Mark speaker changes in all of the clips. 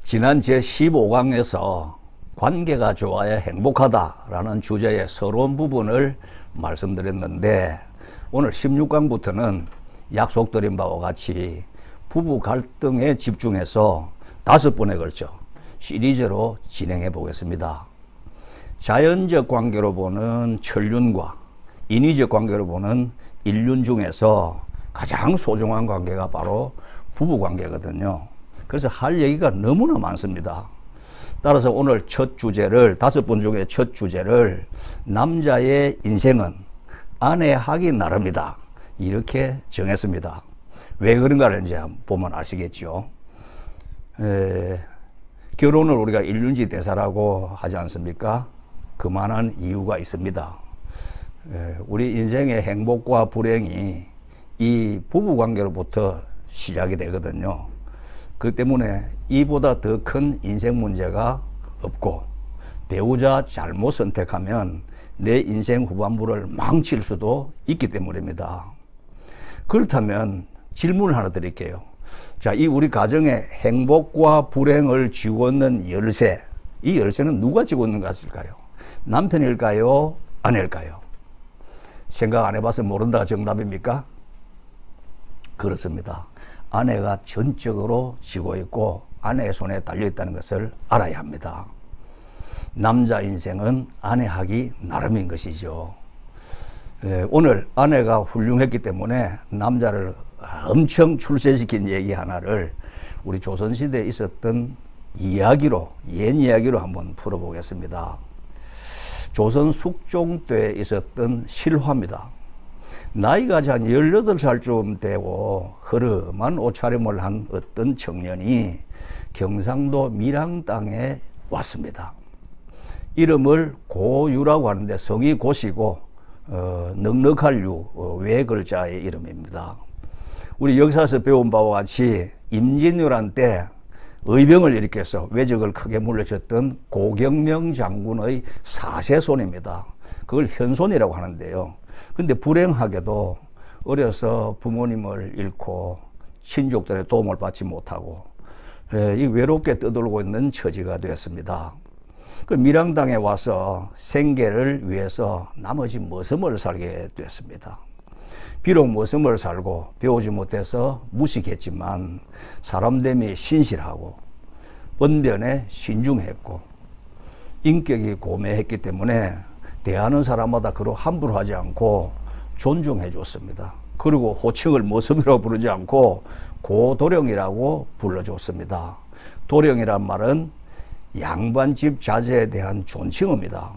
Speaker 1: 지난 제15강에서 관계가 좋아야 행복하다라는 주제의 서러운 부분을 말씀드렸는데, 오늘 16강부터는 약속드린 바와 같이 부부 갈등에 집중해서 5번에 걸쳐 시리즈로 진행해 보겠습니다. 자연적 관계로 보는 천륜과 인위적 관계로 보는 일륜 중에서 가장 소중한 관계가 바로 부부 관계거든요. 그래서 할 얘기가 너무나 많습니다. 따라서 오늘 첫 주제를, 5번 중에 첫 주제를 남자의 인생은 아내하기 나름이다, 이렇게 정했습니다. 왜 그런가를 이제 보면 아시겠죠. 결혼을 우리가 일륜지 대사라고 하지 않습니까? 그만한 이유가 있습니다. 우리 인생의 행복과 불행이 이 부부관계로부터 시작이 되거든요. 그 때문에 이보다 더 큰 인생 문제가 없고, 배우자 잘못 선택하면 내 인생 후반부를 망칠 수도 있기 때문입니다. 그렇다면 질문을 하나 드릴게요. 자, 이 우리 가정의 행복과 불행을 쥐고 있는 열쇠, 이 열쇠는 누가 쥐고 있는 것일까요? 남편일까요? 아내일까요? 생각 안 해봐서 모른다가 정답입니까? 그렇습니다. 아내가 전적으로 쥐고 있고 아내의 손에 달려있다는 것을 알아야 합니다. 남자 인생은 아내하기 나름인 것이죠. 오늘 아내가 훌륭했기 때문에 남자를 엄청 출세시킨 얘기 하나를 우리 조선시대에 있었던 이야기로, 옛 이야기로 한번 풀어보겠습니다. 조선 숙종 때 있었던 실화입니다. 나이가 한 18살쯤 되고 허름한 옷차림을 한 어떤 청년이 경상도 밀양 땅에 왔습니다. 이름을 고유라고 하는데 성이 고시고 넉넉할 유, 외 글자의 이름입니다. 우리 역사에서 배운 바와 같이 임진왜란 때 의병을 일으켜서 왜적을 크게 물리쳤던 고경명 장군의 사세손입니다. 그걸 현손이라고 하는데요. 근데 불행하게도 어려서 부모님을 잃고 친족들의 도움을 받지 못하고 이 외롭게 떠돌고 있는 처지가 되었습니다. 그 밀양당에 와서 생계를 위해서 나머지 머슴을 살게 됐습니다. 비록 머슴을 살고 배우지 못해서 무식했지만 사람됨이 신실하고 언변에 신중했고 인격이 고매했기 때문에 대하는 사람마다 그로 함부로 하지 않고 존중해 줬습니다. 그리고 호칭을 머슴이라고 부르지 않고 고도령이라고 불러줬습니다. 도령이란 말은 양반집 자제에 대한 존칭어입니다.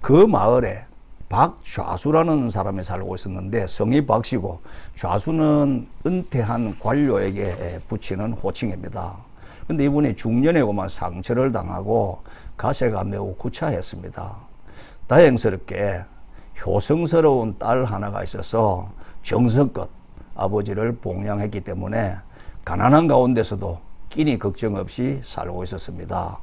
Speaker 1: 그 마을에 박좌수라는 사람이 살고 있었는데 성이 박씨고 좌수는 은퇴한 관료에게 붙이는 호칭입니다. 근데 이분이 중년이고만 상처를 당하고 가세가 매우 구차했습니다. 다행스럽게 효성스러운 딸 하나가 있어서 정성껏 아버지를 봉양했기 때문에 가난한 가운데서도 끼니 걱정 없이 살고 있었습니다.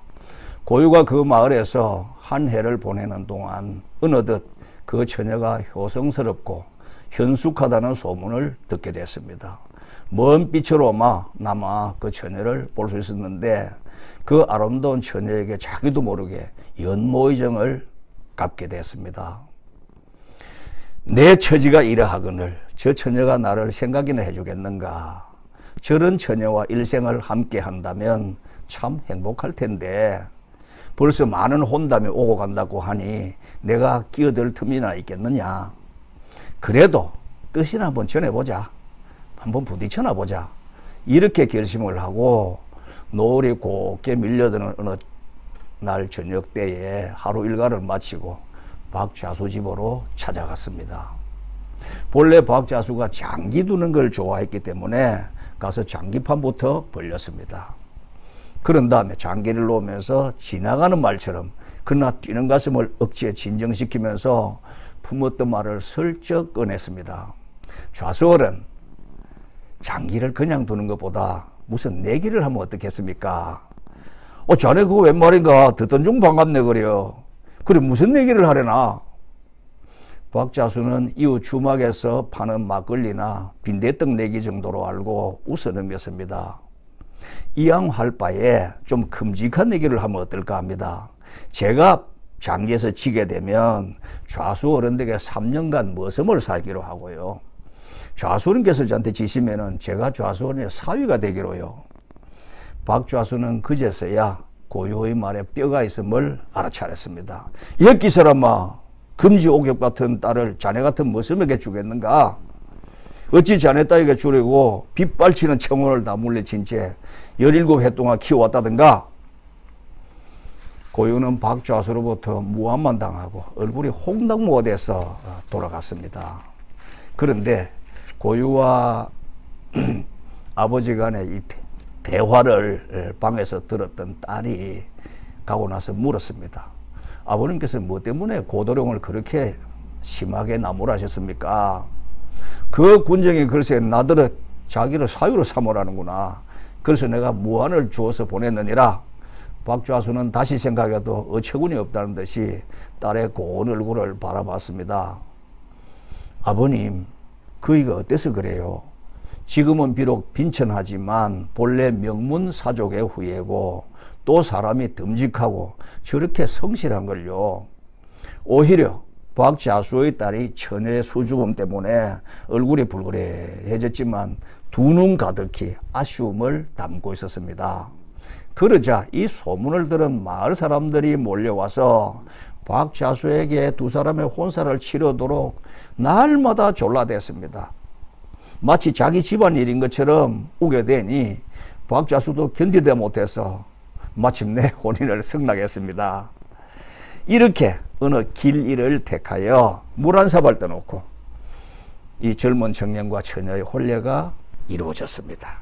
Speaker 1: 고유가 그 마을에서 한 해를 보내는 동안 어느덧 그 처녀가 효성스럽고 현숙하다는 소문을 듣게 됐습니다. 먼 빛으로나마 그 처녀를 볼 수 있었는데 그 아름다운 처녀에게 자기도 모르게 연모의정을 갚게 됐습니다. 내 처지가 이러하거늘 저 처녀가 나를 생각이나 해주겠는가. 저런 처녀와 일생을 함께 한다면 참 행복할 텐데 벌써 많은 혼담이 오고 간다고 하니 내가 끼어들 틈이나 있겠느냐. 그래도 뜻이나 한번 전해보자. 한번 부딪혀나 보자. 이렇게 결심을 하고 노을이 곱게 밀려드는 어느 날 저녁 때에 하루 일과를 마치고 박좌수 집으로 찾아갔습니다. 본래 박좌수가 장기 두는 걸 좋아했기 때문에 가서 장기판부터 벌렸습니다. 그런 다음에 장기를 놓으면서 지나가는 말처럼 그러나 뛰는 가슴을 억지에 진정시키면서 품었던 말을 슬쩍 꺼냈습니다. 좌수어른, 장기를 그냥 두는 것보다 무슨 내기를 하면 어떻겠습니까? 자네 그거 웬 말인가? 듣던 중 반갑네 그래요. 그래 무슨 내기를 하려나? 박좌수는 이웃 주막에서 파는 막걸리나 빈대떡 내기 정도로 알고 웃어 넘겼습니다. 이왕 할 바에 좀 큼직한 얘기를 하면 어떨까 합니다. 제가 장기에서 지게 되면 좌수 어른들에게 3년간 머슴을 살기로 하고요. 좌수님께서 저한테 지시면은 제가 좌수원의 사위가 되기로요. 박좌수는 그제서야 고유의 말에 뼈가 있음을 알아차렸습니다. 여기 사람아, 금지옥엽 같은 딸을 자네 같은 머슴에게 주겠는가? 어찌 자네 딸에게 주려고 빗발치는 청혼을 다 물리친 채 17해 동안 키워왔다든가? 고유는 박좌수로부터 무함만 당하고 얼굴이 홍당무가 돼서 돌아갔습니다. 그런데 고유와 아버지 간의 이 대화를 방에서 들었던 딸이 가고 나서 물었습니다. 아버님께서 뭐 때문에 고도령을 그렇게 심하게 나무라셨습니까? 그 군정이 글쎄 나더러 자기를 사유로 삼으라는구나. 그래서 내가 무안을 주어서 보냈느니라. 박좌수는 다시 생각해도 어처구니 없다는 듯이 딸의 고운 얼굴을 바라봤습니다. 아버님, 그이가 어때서 그래요? 지금은 비록 빈천하지만 본래 명문사족의 후예고 또 사람이 듬직하고 저렇게 성실한 걸요. 오히려 박좌수의 딸이 처녀의 수줍음 때문에 얼굴이 불그레해졌지만 두 눈 가득히 아쉬움을 담고 있었습니다. 그러자 이 소문을 들은 마을 사람들이 몰려와서 박좌수에게 두 사람의 혼사를 치르도록 날마다 졸라댔습니다. 마치 자기 집안일인 것처럼 우겨대니 박좌수도 견디다 못해서 마침내 혼인을 승낙했습니다. 이렇게 어느 길일을 택하여 물 한 사발 떠놓고 이 젊은 청년과 처녀의 혼례가 이루어졌습니다.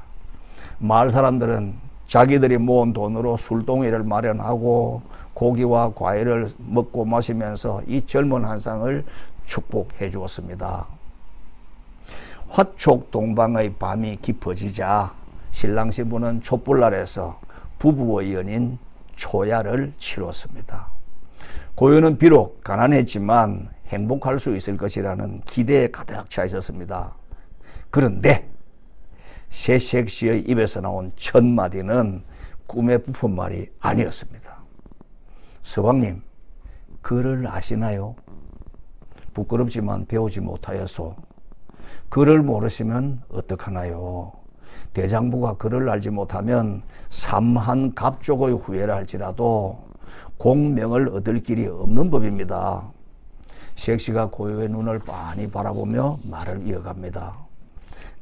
Speaker 1: 마을 사람들은 자기들이 모은 돈으로 술동이를 마련하고 고기와 과일을 먹고 마시면서 이 젊은 한상을 축복해 주었습니다. 화촉 동방의 밤이 깊어지자 신랑 신부는 촛불날에서 부부의 연인 초야를 치렀습니다. 고유는 비록 가난했지만 행복할 수 있을 것이라는 기대에 가득 차 있었습니다. 그런데 새색 씨의 입에서 나온 첫 마디는 꿈에 부푼 말이 아니었습니다. 서방님, 글을 아시나요? 부끄럽지만 배우지 못하여서. 글을 모르시면 어떡하나요? 대장부가 글을 알지 못하면 삼한갑족의 후예라 할지라도 공명을 얻을 길이 없는 법입니다. 색시가 고유의 눈을 빤히 바라보며 말을 이어갑니다.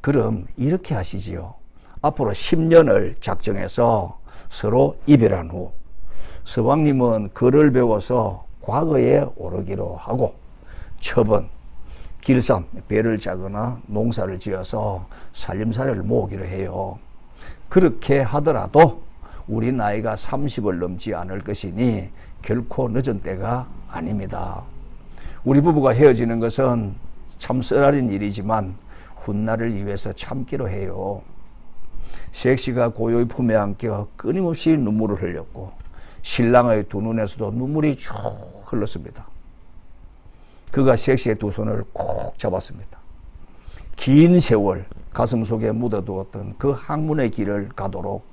Speaker 1: 그럼 이렇게 하시지요. 앞으로 10년을 작정해서 서로 이별한 후 서방님은 글을 배워서 과거에 오르기로 하고 첩은 길쌈, 배를 짜거나 농사를 지어서 살림살이를 모으기로 해요. 그렇게 하더라도 우리 나이가 30을 넘지 않을 것이니 결코 늦은 때가 아닙니다. 우리 부부가 헤어지는 것은 참 쓰라린 일이지만 훗날을 위해서 참기로 해요. 색시가 고요의 품에 안겨 끊임없이 눈물을 흘렸고 신랑의 두 눈에서도 눈물이 쭉 흘렀습니다. 그가 색시의 두 손을 꼭 잡았습니다. 긴 세월 가슴 속에 묻어두었던 그 학문의 길을 가도록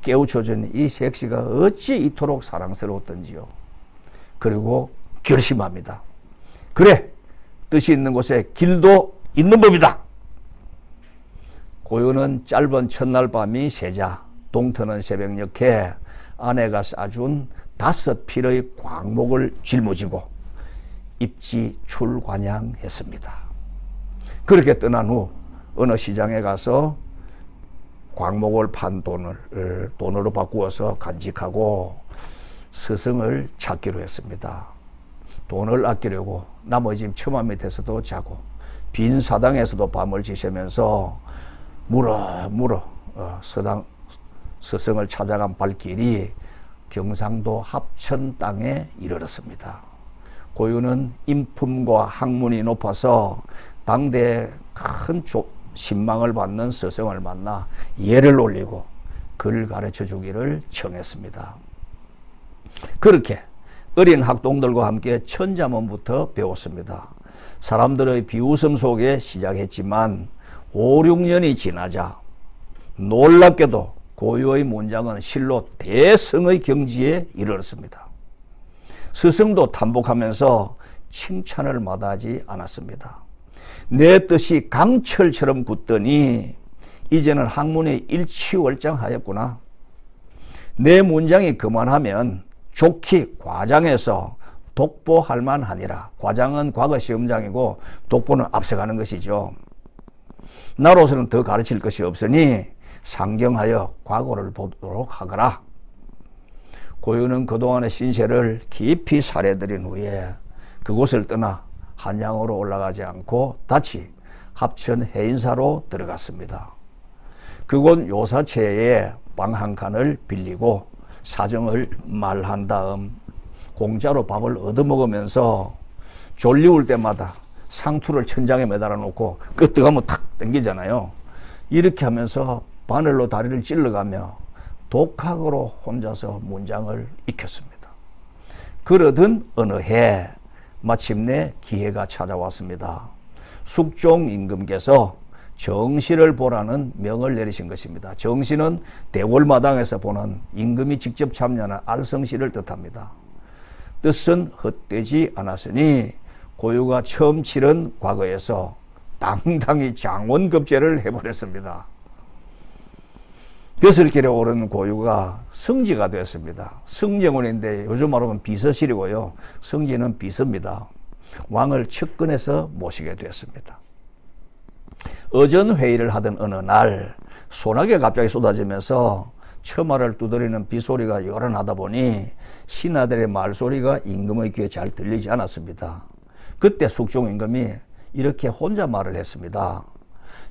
Speaker 1: 깨우쳐준 이 색시가 어찌 이토록 사랑스러웠던지요. 그리고 결심합니다. 그래, 뜻이 있는 곳에 길도 있는 법이다. 고요는 짧은 첫날 밤이 새자 동트는 새벽녘에 아내가 싸준 5필의 광목을 짊어지고 입지 출관양했습니다. 그렇게 떠난 후 어느 시장에 가서 광목을 판 돈을 돈으로 바꾸어서 간직하고 스승을 찾기로 했습니다. 돈을 아끼려고 남의 집 처마 밑에서도 자고 빈 사당에서도 밤을 지새면서 물어 스승을 찾아간 발길이 경상도 합천 땅에 이르렀습니다. 고유는 인품과 학문이 높아서 당대에 큰 신망을 받는 스승을 만나 예를 올리고 글 가르쳐 주기를 청했습니다. 그렇게 어린 학동들과 함께 천자문부터 배웠습니다. 사람들의 비웃음 속에 시작했지만 5, 6년이 지나자 놀랍게도 고유의 문장은 실로 대성의 경지에 이르렀습니다. 스승도 탐복하면서 칭찬을 마다하지 않았습니다. 내 뜻이 강철처럼 굳더니 이제는 학문이 일취월장하였구나. 내 문장이 그만하면 좋게 과장해서 독보할 만하니라. 과장은 과거 시험장이고 독보는 앞서가는 것이죠. 나로서는 더 가르칠 것이 없으니 상경하여 과거를 보도록 하거라. 고유는 그동안의 신세를 깊이 사려드린 후에 그곳을 떠나 한양으로 올라가지 않고 다시 합천 해인사로 들어갔습니다. 그곳 요사체에 방 한 칸을 빌리고 사정을 말한 다음 공짜로 밥을 얻어먹으면서 졸리울 때마다 상투를 천장에 매달아 놓고 끄떡하면 탁 당기잖아요. 이렇게 하면서 바늘로 다리를 찔러가며 독학으로 혼자서 문장을 익혔습니다. 그러던 어느 해 마침내 기회가 찾아왔습니다. 숙종 임금께서 정시를 보라는 명을 내리신 것입니다. 정시는 대궐마당에서 보는 임금이 직접 참여하는 알성시를 뜻합니다. 뜻은 헛되지 않았으니 고유가 처음 치른 과거에서 당당히 장원급제를 해버렸습니다. 벼슬길에 오른 고유가 성지가 되었습니다. 성정원인데 요즘 말하면 비서실이고요. 성지는 비서입니다. 왕을 측근해서 모시게 되었습니다. 어전회의를 하던 어느 날 소나기가 갑자기 쏟아지면서 처마를 두드리는 빗소리가 요란하다 보니 신하들의 말소리가 임금의 귀에 잘 들리지 않았습니다. 그때 숙종 임금이 이렇게 혼자 말을 했습니다.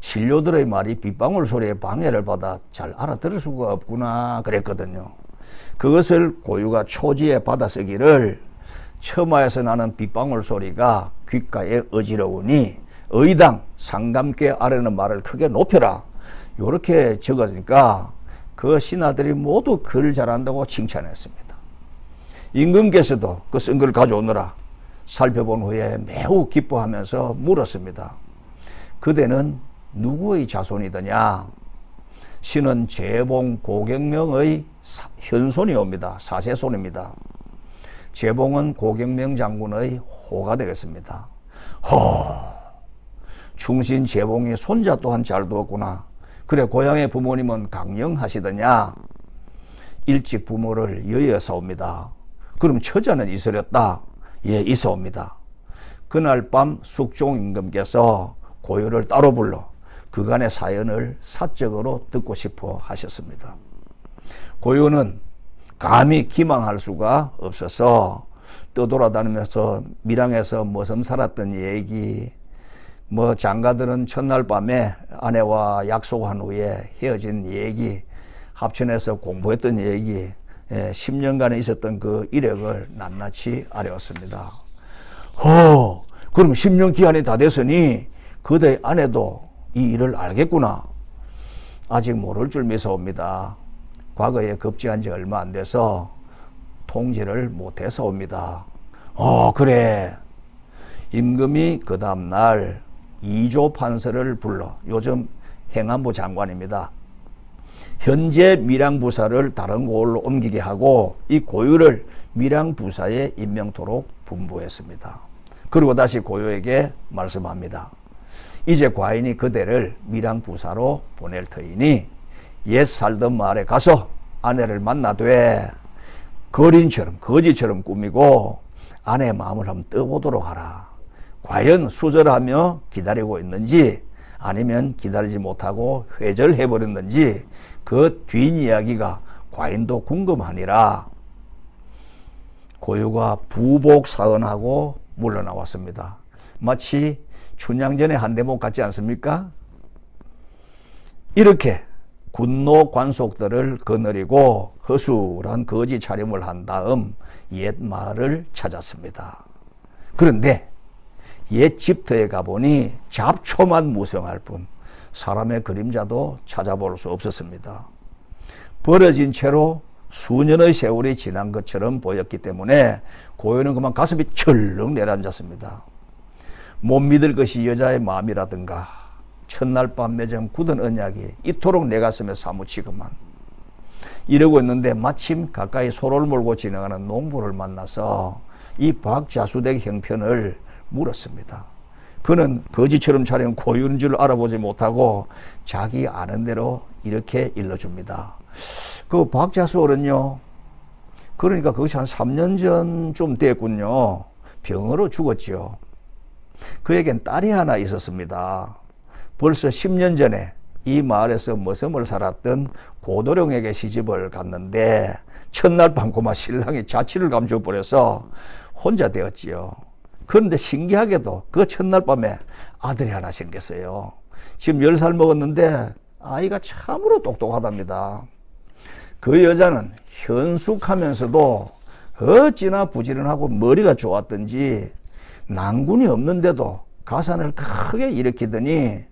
Speaker 1: 신료들의 말이 빗방울 소리에 방해를 받아 잘 알아들을 수가 없구나 그랬거든요. 그것을 고유가 초지에 받아쓰기를 처마에서 나는 빗방울 소리가 귓가에 어지러우니 의당 상감께 아래는 말을 크게 높여라. 이렇게 적으니까 그 신하들이 모두 글 잘한다고 칭찬했습니다. 임금께서도 그 쓴 글 가져오느라 살펴본 후에 매우 기뻐하면서 물었습니다. 그대는 누구의 자손이더냐? 신은 재봉 고경명의 현손이옵니다. 사세손입니다. 재봉은 고경명 장군의 호가 되겠습니다. 충신 재봉이 손자 또한 잘 두었구나. 그래 고향의 부모님은 강령하시더냐? 일찍 부모를 여의사옵니다. 그럼 처자는 있으렸다? 예, 있어옵니다. 그날 밤 숙종 임금께서 고유를 따로 불러 그간의 사연을 사적으로 듣고 싶어 하셨습니다. 고유는 감히 기망할 수가 없어서 떠돌아다니면서 밀양에서 머슴 살았던 얘기, 장가들은 첫날 밤에 아내와 약속한 후에 헤어진 얘기, 합천에서 공부했던 얘기, 10년간에 있었던 그 이력을 낱낱이 알아왔습니다. 그럼 10년 기한이 다 됐으니 그대의 아내도 이 일을 알겠구나. 아직 모를 줄 미사옵니다. 과거에 급제한 지 얼마 안 돼서 통지를 못해서옵니다. 그래. 임금이 그 다음날 이조 판서를 불러, 요즘 행안부 장관입니다. 현재 밀양부사를 다른 곳으로 옮기게 하고 이 고유를 밀양부사에 임명토록 분부했습니다. 그리고 다시 고유에게 말씀합니다. 이제 과인이 그대를 밀양부사로 보낼 터이니 옛 살던 마을에 가서 아내를 만나되 거린처럼 거지처럼 꾸미고 아내의 마음을 한번 떠보도록 하라. 과연 수절하며 기다리고 있는지 아니면 기다리지 못하고 회절해버렸는지 그 뒷이야기가 과인도 궁금하니라. 고유가 부복사언하고 물러나왔습니다. 마치 춘향전의 한대목 같지 않습니까? 이렇게 군노 관속들을 거느리고 허술한 거지 차림을 한 다음 옛 마을을 찾았습니다. 그런데 옛 집터에 가보니 잡초만 무성할 뿐 사람의 그림자도 찾아볼 수 없었습니다. 버려진 채로 수년의 세월이 지난 것처럼 보였기 때문에 고유는 그만 가슴이 철렁 내려앉았습니다. 못 믿을 것이 여자의 마음이라든가 첫날 밤 맺은 굳은 언약이 이토록 내 가슴에 사무치고만 이러고 있는데 마침 가까이 소를 몰고 지나가는 농부를 만나서 이 박자수댁 형편을 물었습니다. 그는 거지처럼 차린 고유인 줄 알아보지 못하고 자기 아는 대로 이렇게 일러줍니다. 그 박자수 어른요, 그러니까 그것이 한 3년 전쯤 됐군요. 병으로 죽었지요. 그에겐 딸이 하나 있었습니다. 벌써 10년 전에 이 마을에서 머슴을 살았던 고도령에게 시집을 갔는데 첫날 밤 고마 신랑이 자취를 감춰버려서 혼자 되었지요. 그런데 신기하게도 그 첫날 밤에 아들이 하나 생겼어요. 지금 10살 먹었는데 아이가 참으로 똑똑하답니다. 그 여자는 현숙하면서도 어찌나 부지런하고 머리가 좋았던지 난군이 없는데도 가산을 크게 일으키더니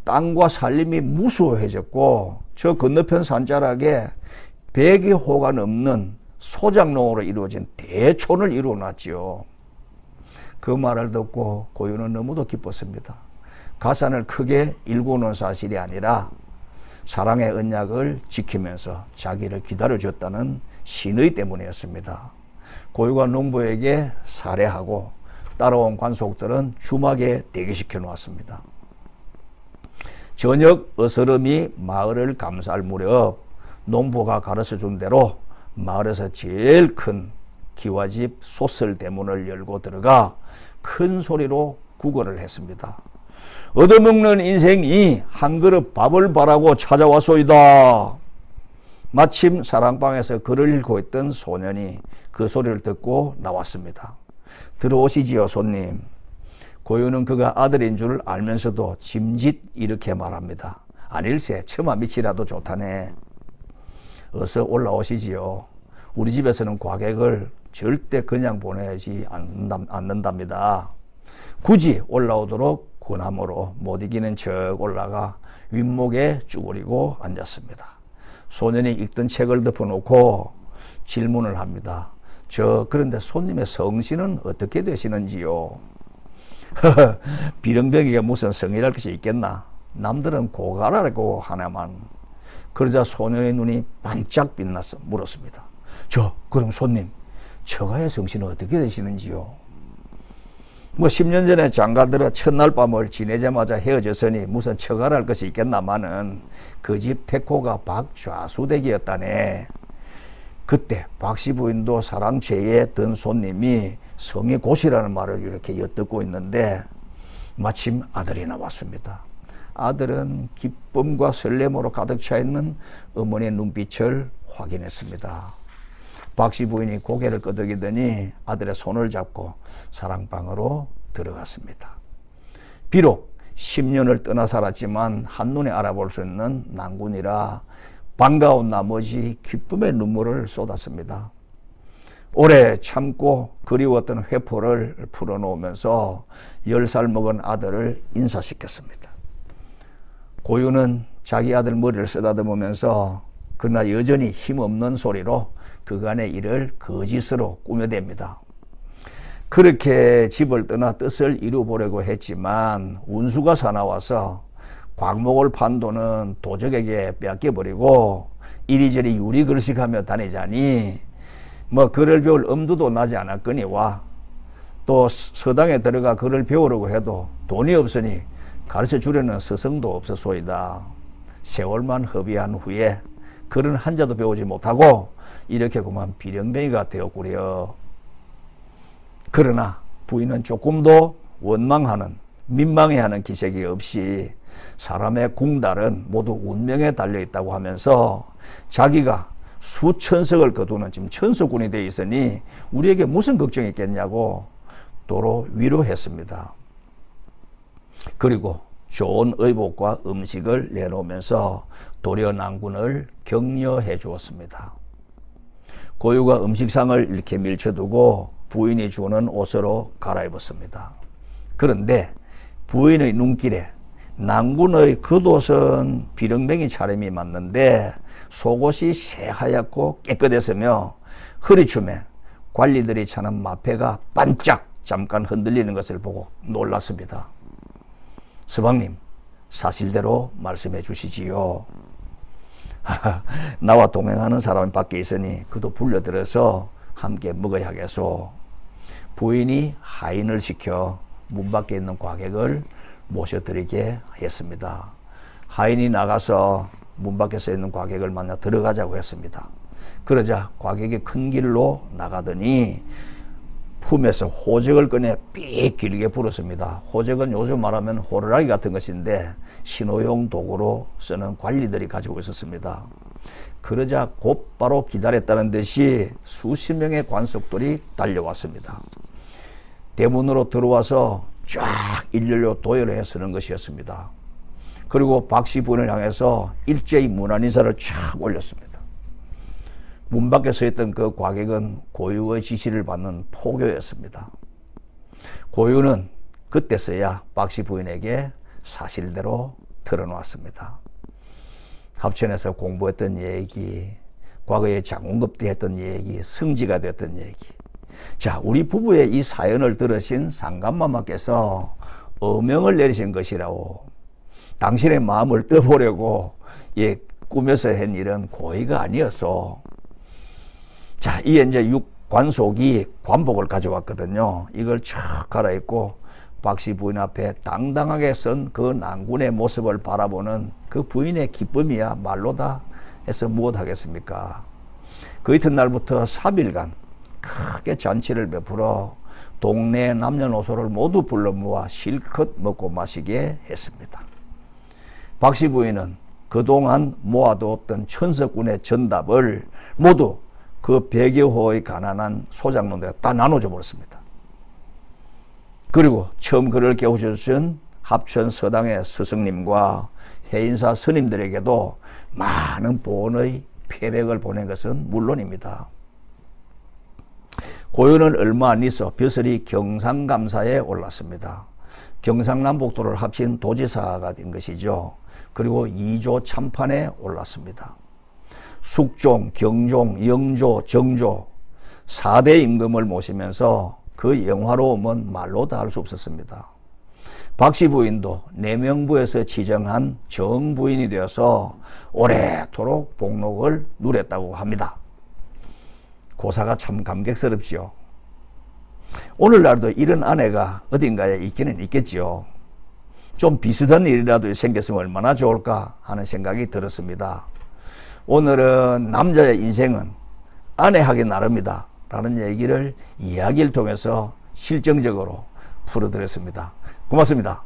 Speaker 1: 땅과 살림이 무수해졌고 저 건너편 산자락에 100여 호가 넘는 소작농으로 이루어진 대촌을 이루어놨지요. 그 말을 듣고 고유는 너무도 기뻤습니다. 가산을 크게 일구는 사실이 아니라 사랑의 언약을 지키면서 자기를 기다려줬다는 신의 때문이었습니다. 고유가 농부에게 살해하고 따라온 관속들은 주막에 대기시켜 놓았습니다. 저녁 어스름이 마을을 감쌀 무렵 농부가 가르쳐준 대로 마을에서 제일 큰 기와집 솥을 대문을 열고 들어가 큰 소리로 구걸을 했습니다. 얻어먹는 인생이 한 그릇 밥을 바라고 찾아왔소이다. 마침 사랑방에서 글을 읽고 있던 소년이 그 소리를 듣고 나왔습니다. 들어오시지요, 손님. 고유는 그가 아들인 줄 알면서도 짐짓 이렇게 말합니다. 아닐세, 처마 밑이라도 좋다네. 어서 올라오시지요. 우리 집에서는 과객을 절대 그냥 보내지 않는답니다. 굳이 올라오도록 고나무로 못 이기는 척 올라가 윗목에 쭈그리고 앉았습니다. 소년이 읽던 책을 덮어놓고 질문을 합니다. 그런데 손님의 성씨는 어떻게 되시는지요? 비렁병이가 무슨 성이랄 것이 있겠나? 남들은 고가라고 하나만. 그러자 소년의 눈이 반짝 빛나서 물었습니다. 그럼 손님, 처가의 성씨는 어떻게 되시는지요? 10년 전에 장가들어 첫날 밤을 지내자마자 헤어졌으니 무슨 처가랄 것이 있겠나마는 그 집 태코가 박좌수댁이었다네. 그때 박씨 부인도 사랑채에 든 손님이 성이 고시라는 말을 이렇게 엿듣고 있는데 마침 아들이 나왔습니다. 아들은 기쁨과 설렘으로 가득 차 있는 어머니의 눈빛을 확인했습니다. 박씨 부인이 고개를 끄덕이더니 아들의 손을 잡고 사랑방으로 들어갔습니다. 비록 10년을 떠나 살았지만 한눈에 알아볼 수 있는 난군이라 반가운 나머지 기쁨의 눈물을 쏟았습니다. 오래 참고 그리웠던 회포를 풀어놓으면서 10살 먹은 아들을 인사시켰습니다. 고유는 자기 아들 머리를 쓰다듬으면서 그러나 여전히 힘없는 소리로 그간의 일을 거짓으로 꾸며댑니다. 그렇게 집을 떠나 뜻을 이루어보려고 했지만 운수가 사나워서 광목을 판 돈은 도적에게 뺏겨버리고 이리저리 유리글씨하며 다니자니 글을 배울 엄두도 나지 않았거니와 또 서당에 들어가 글을 배우려고 해도 돈이 없으니 가르쳐 주려는 스승도 없었소이다. 세월만 허비한 후에 글은 한자도 배우지 못하고 이렇게 그만 비령뱅이가 되었구려. 그러나 부인은 조금도 원망하는, 민망해하는 기색이 없이 사람의 궁달은 모두 운명에 달려있다고 하면서 자기가 수천석을 거두는 지금 천수군이 되어 있으니 우리에게 무슨 걱정이 있겠냐고 도로 위로했습니다. 그리고 좋은 의복과 음식을 내놓으면서 도려 난군을 격려해 주었습니다. 고유가 음식상을 이렇게 밀쳐두고 부인이 주는 옷으로 갈아입었습니다. 그런데 부인의 눈길에 난군의 겉옷은 비렁뱅이 차림이 맞는데 속옷이 새하얗고 깨끗했으며 허리춤에 관리들이 차는 마패가 반짝 잠깐 흔들리는 것을 보고 놀랐습니다. 서방님, 사실대로 말씀해 주시지요. 나와 동행하는 사람이 밖에 있으니 그도 불러들여서 함께 먹어야 하겠소. 부인이 하인을 시켜 문 밖에 있는 과객을 모셔드리게 했습니다. 하인이 나가서 문 밖에 서 있는 과객을 만나 들어가자고 했습니다. 그러자 과객이 큰 길로 나가더니 품에서 호적을 꺼내 삑 길게 불었습니다. 호적은 요즘 말하면 호루라기 같은 것인데 신호용 도구로 쓰는 관리들이 가지고 있었습니다. 그러자 곧바로 기다렸다는 듯이 수십 명의 관속들이 달려왔습니다. 대문으로 들어와서 쫙 일렬로 도열해 서는 것이었습니다. 그리고 박씨 부인을 향해서 일제히 문안 인사를 쫙 올렸습니다. 문 밖에 서 있던 그 과객은 고유의 지시를 받는 포교였습니다. 고유는 그때서야 박씨 부인에게 사실대로 털어놓았습니다. 합천에서 공부했던 얘기, 과거에 장원급 때 했던 얘기, 승지가 됐던 얘기. 자, 우리 부부의 이 사연을 들으신 상감마마께서 어명을 내리신 것이라고. 당신의 마음을 떠보려고 꾸며서 한 일은 고의가 아니었어. 자, 이에 이제 육관속이 관복을 가져왔거든요. 이걸 촥 갈아입고 박씨 부인 앞에 당당하게 선 그 난군의 모습을 바라보는 그 부인의 기쁨이야 말로 다 해서 무엇하겠습니까? 그 이튿날부터 3일간 크게 잔치를 베풀어 동네 남녀노소를 모두 불러 모아 실컷 먹고 마시게 했습니다. 박씨 부인은 그동안 모아두었던 천석군의 전답을 모두 그 100여 호의 가난한 소장농들에게 다 나눠줘 버렸습니다. 그리고 처음 그를 깨우쳐주신 합천 서당의 스승님과 해인사 스님들에게도 많은 보온의 패백을 보낸 것은 물론입니다. 고유는 얼마 안 있어 벼슬이 경상감사에 올랐습니다. 경상남북도를 합친 도지사가 된 것이죠. 그리고 2조 참판에 올랐습니다. 숙종, 경종, 영조, 정조 4대 임금을 모시면서 그 영화로움은 말로 다 할 수 없었습니다. 박씨 부인도 내명부에서 지정한 정부인이 되어서 오래도록 복록을 누렸다고 합니다. 고사가 참 감격스럽지요. 오늘날도 이런 아내가 어딘가에 있기는 있겠지요. 좀 비슷한 일이라도 생겼으면 얼마나 좋을까 하는 생각이 들었습니다. 오늘은 남자의 인생은 아내하기 나름이다 라는 얘기를 이야기를 통해서 실정적으로 풀어드렸습니다. 고맙습니다.